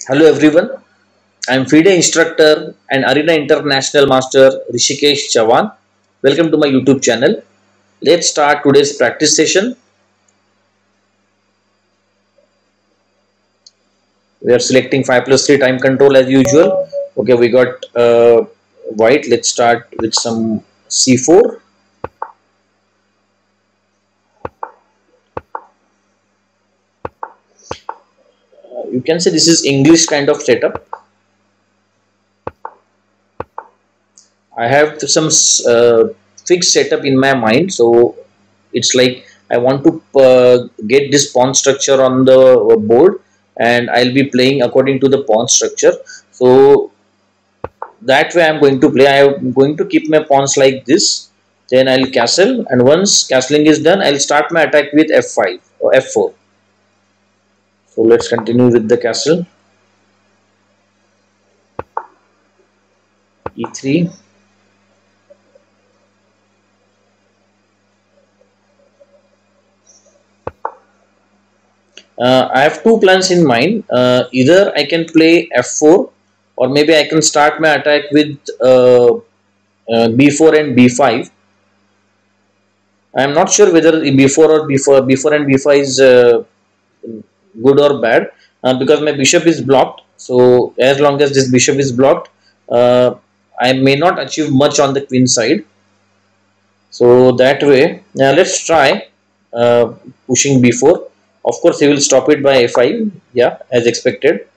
Hello everyone, I am FIDE instructor and Arena International Master Rishikesh Chavan. Welcome to my YouTube channel. Let's start today's practice session. We are selecting 5 plus 3 time control as usual. Okay, we got white. Let's start with some C4. You can say this is English kind of setup. I have some fixed setup in my mind, so it's like I want to get this pawn structure on the board, and I'll be playing according to the pawn structure. So that way I'm going to play. I'm going to keep my pawns like this. Then I'll castle, and once castling is done, I'll start my attack with f5 or f4. So let's continue with the castle. E3. I have two plans in mind. Either I can play f4, or maybe I can start my attack with b4 and b5. I am not sure whether b4 or b4 and b5 is good or bad, because my bishop is blocked. So as long as this bishop is blocked, I may not achieve much on the queen side. So that way, now let's try pushing b4. Of course, he will stop it by a5. Yeah, as expected.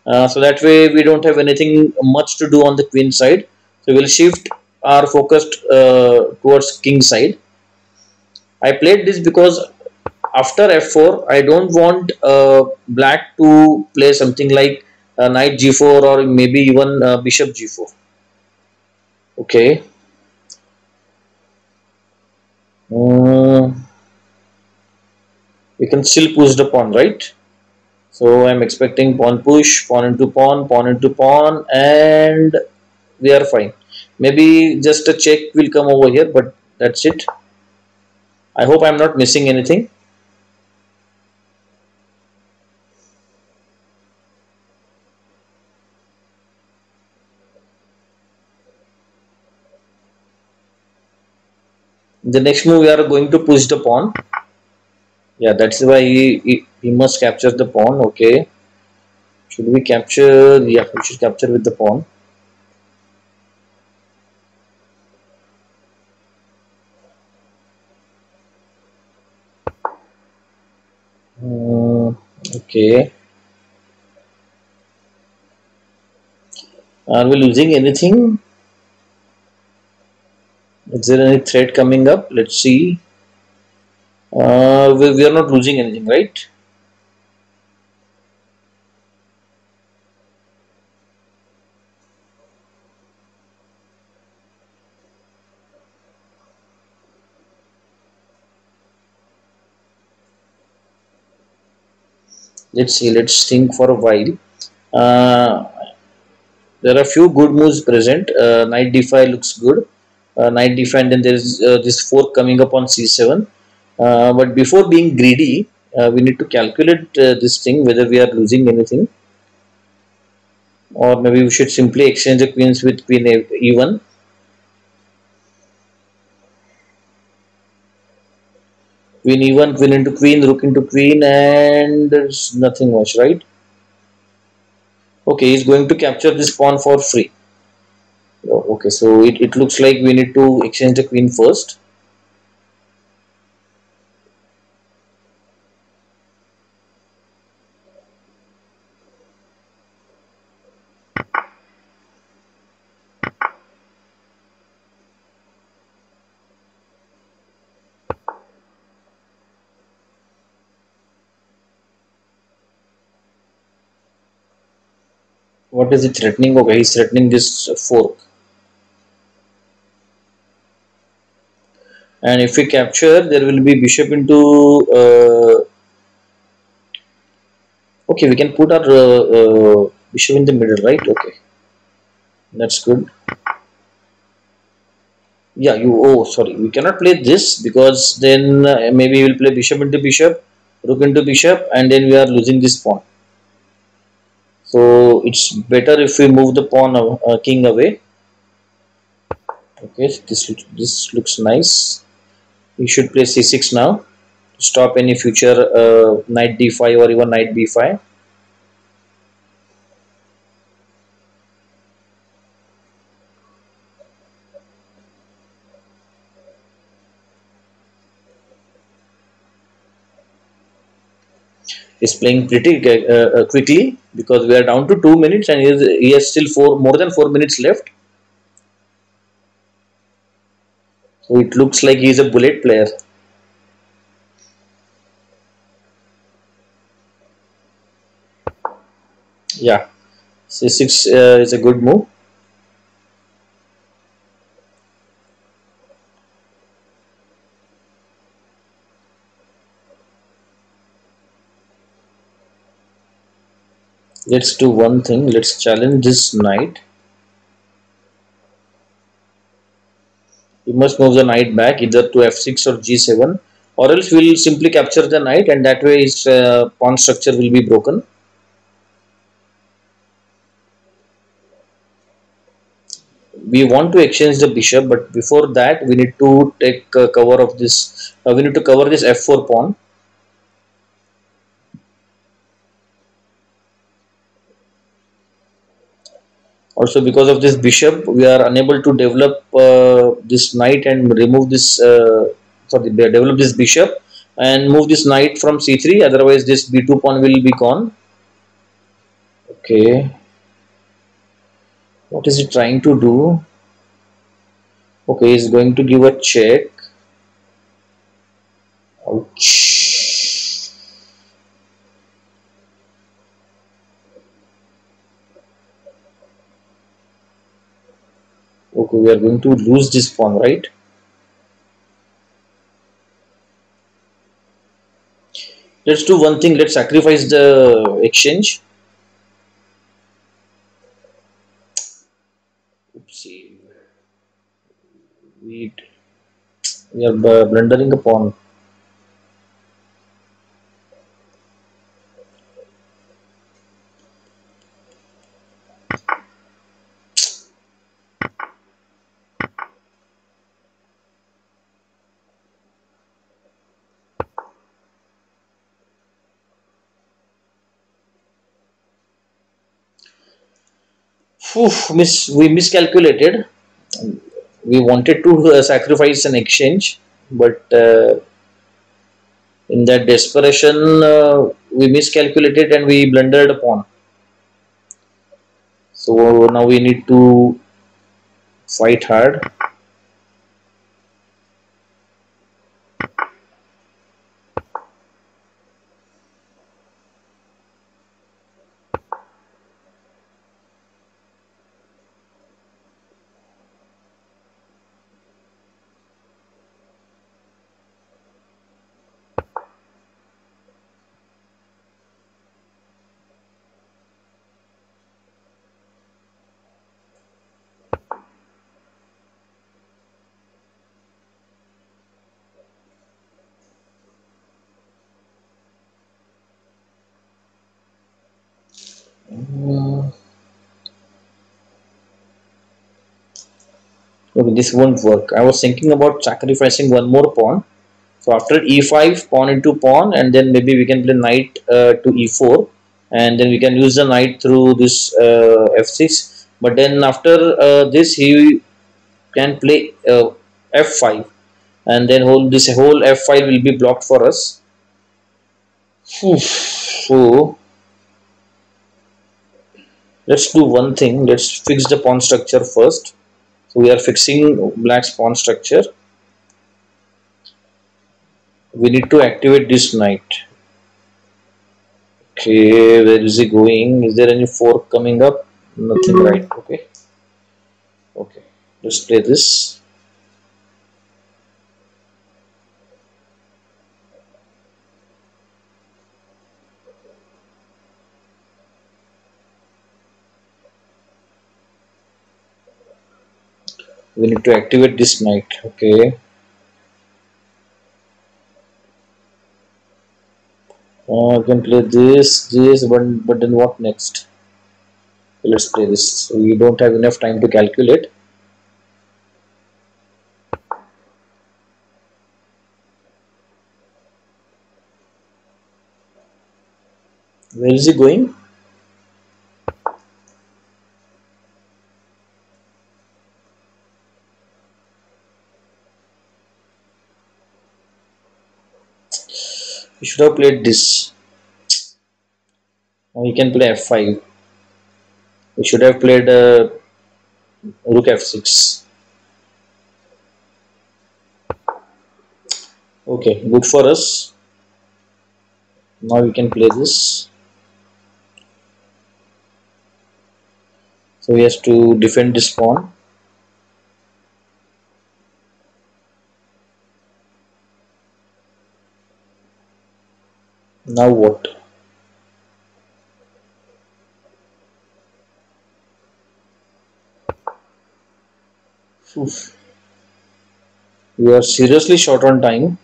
So that way we don't have anything much to do on the queen side. So we'll shift our focus towards king side. I played this because after f4 I don't want black to play something like knight g4 or maybe even bishop g4. Okay. We can still push the pawn, right? So I'm expecting pawn push, pawn into pawn, pawn into pawn, and we are fine. Maybe just a check will come over here, but that's it. I hope I'm not missing anything. The next move we are going to push the pawn. Yeah, that's why he must capture the pawn. Okay. Should we capture? Yeah, we should capture with the pawn. Okay. Are we losing anything? Is there any threat coming up? Let's see. We are not losing anything, right? Let's see. Let's think for a while. Uh, there are few good moves present. Knight d5 looks good. Knight d5, and then there is this fork coming up on c7. But before being greedy, we need to calculate this thing whether we are losing anything, or maybe we should simply exchange the queens with queen e1. Queen e1, queen into queen, rook into queen, and there's nothing much, right? Okay, he's going to capture this pawn for free. Okay, so it looks like we need to exchange the queen first. What is he threatening? Okay, he's threatening this fork. And if we capture, there will be bishop into okay, we can put our bishop in the middle, right? Okay, that's good. Yeah, oh, sorry, we cannot play this because then maybe we'll play bishop into bishop, rook into bishop, and then we are losing this pawn. So it's better if we move the pawn king away. Okay, this looks nice. We should play c6 now to stop any future knight d5 or even knight b5. He's playing pretty quickly because we are down to 2 minutes and he has still more than 4 minutes left. So it looks like he's a bullet player. Yeah, c6 is a good move. Let's do one thing. Let's challenge this knight. We must move the knight back either to f6 or g7, or else we'll simply capture the knight, and that way his pawn structure will be broken. We want to exchange the bishop, but before that we need to take cover of this. We need to cover this f4 pawn. Also, because of this bishop, we are unable to develop this knight and remove this. Develop this bishop and move this knight from c3. Otherwise, this b2 pawn will be gone. Okay, what is he trying to do? Okay, he's going to give a check. Ouch. Okay, we are going to lose this pawn, right? Let's do one thing. Let's sacrifice the exchange. Oopsie. We, we are blundering a pawn. We miscalculated. We wanted to sacrifice an exchange, but in that desperation, we miscalculated and we blundered a pawn. So now we need to fight hard. Mm, okay, this won't work. I was thinking about sacrificing one more pawn. So after e5, pawn into pawn, and then maybe we can play knight to e4, and then we can use the knight through this f6. But then after this, he can play f5, and then this whole f5 will be blocked for us. So let's do one thing. Let's fix the pawn structure first. So we are fixing black's pawn structure. We need to activate this knight. Okay, where is he going? Is there any fork coming up? Nothing, right? Okay. Okay. Let's play this. We need to activate this knight. Okay. I can play this, but then what next? Let's play this. So we don't have enough time to calculate. Where is he going? We should have played this. Now he can play f5. We should have played rook f6. Okay, good for us. Now we can play this. So he has to defend this pawn. Now what? Oof. We are seriously short on time.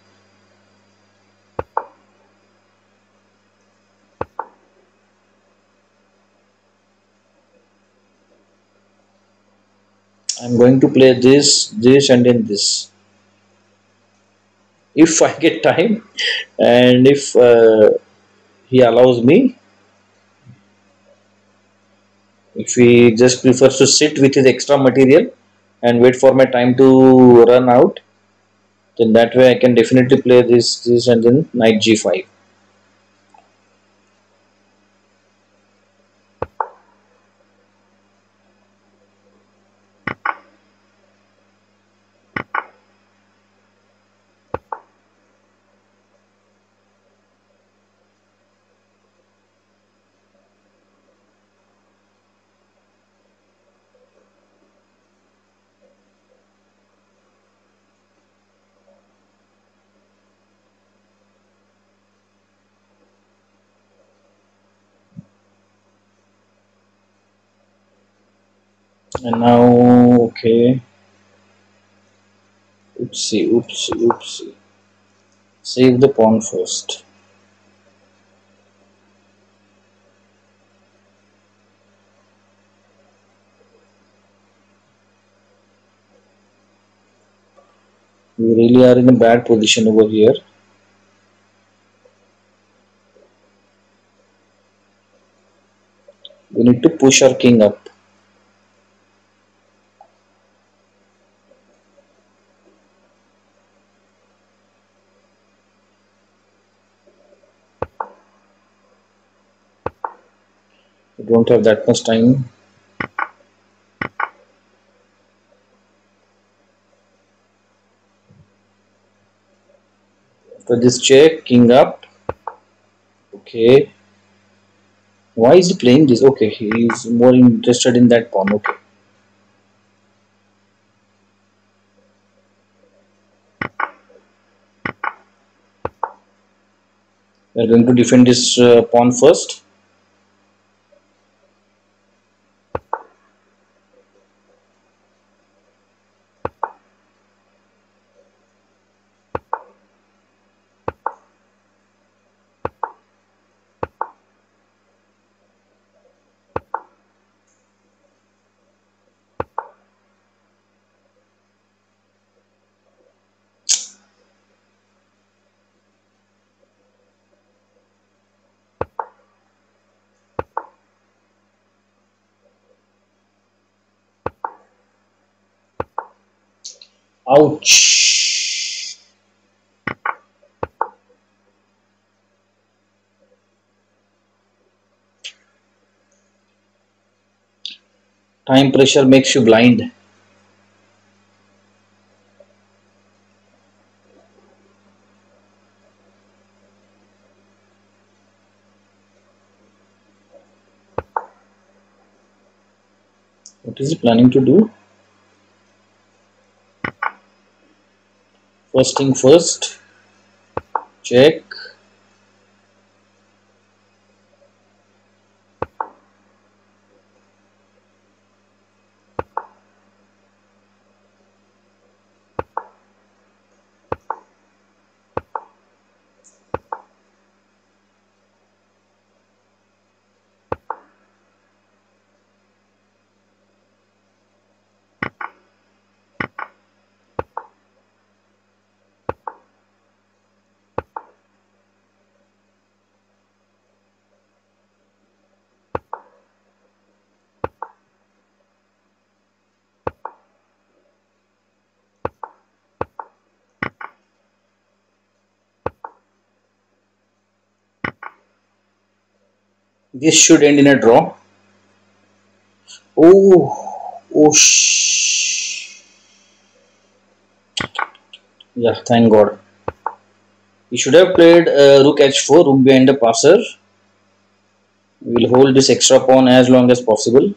I'm going to play this, and then this. If I get time, and if he allows me, if he just prefers to sit with his extra material and wait for my time to run out, then that way I can definitely play this, and then knight g5. And now, okay, oopsie, oopsie, oopsie. Save the pawn first. We really are in a bad position over here. We need to push our king up. We don't have that much time. After this check, king up. Okay. Why is he playing this? Okay, he is more interested in that pawn. Okay. We are going to defend this pawn first. Ouch. Time pressure makes you blind. What is he planning to do? First thing first. Check. This should end in a draw. Oh, oh, yeah, thank God. We should have played rook h4, rook behind the passer. We will hold this extra pawn as long as possible.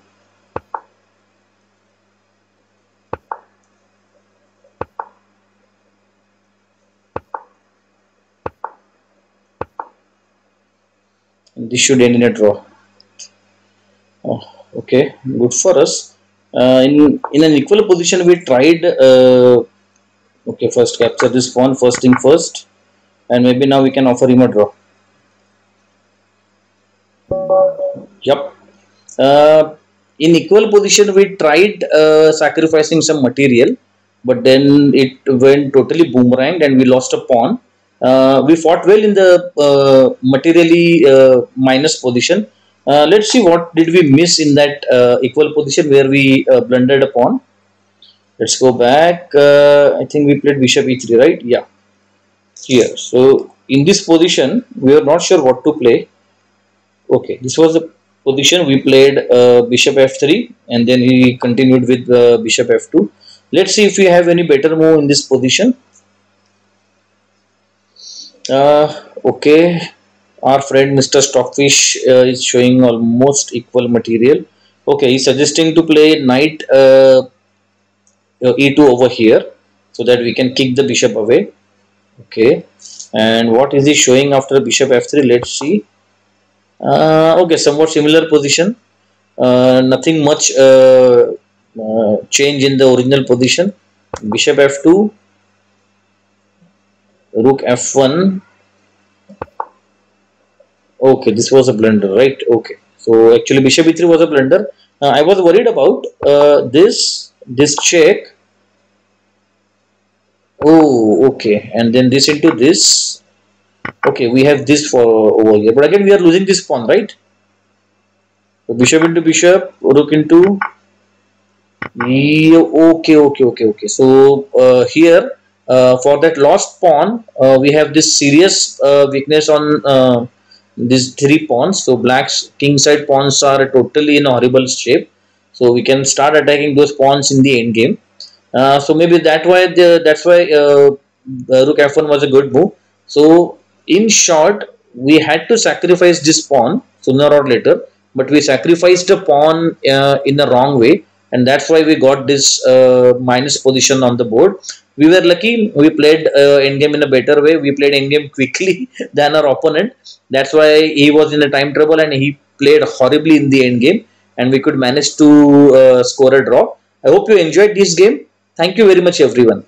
And this should end in a draw. Oh, okay, good for us. In an equal position, we tried. Okay, first capture this pawn, first thing first, and maybe now we can offer him a draw. Yep. In equal position, we tried sacrificing some material, but then it went totally boomeranged and we lost a pawn. We fought well in the materially minus position. Let's see what did we miss in that equal position where we blundered a pawn. Let's go back. I think we played bishop e3, right? Yeah, here. So in this position, we are not sure what to play. Okay, this was the position we played bishop f3 and then he continued with bishop f2. Let's see if we have any better move in this position. Okay, our friend Mr. Stockfish is showing almost equal material. Okay, he's suggesting to play knight e2 over here so that we can kick the bishop away. Okay, and what is he showing after bishop f3? Let's see. Okay, somewhat similar position. Nothing much change in the original position. Bishop f2, rook f1. Okay, this was a blunder, right? Okay, so actually bishop e3 was a blunder. I was worried about this check. Oh, okay, and then this into this. Okay, we have this for over here, but again we are losing this pawn, right? So bishop into bishop, rook into. Yeah, okay. So here for that lost pawn, we have this serious weakness on these three pawns. So black's kingside pawns are totally in a horrible shape. So we can start attacking those pawns in the end game. So maybe that's why rook f1 was a good move. So in short, we had to sacrifice this pawn sooner or later, but we sacrificed a pawn in the wrong way, and that's why we got this minus position on the board. We were lucky. We played endgame in a better way. We played endgame quickly than our opponent. That's why he was in a time trouble and he played horribly in the endgame, and we could manage to score a draw. I hope you enjoyed this game. Thank you very much, everyone.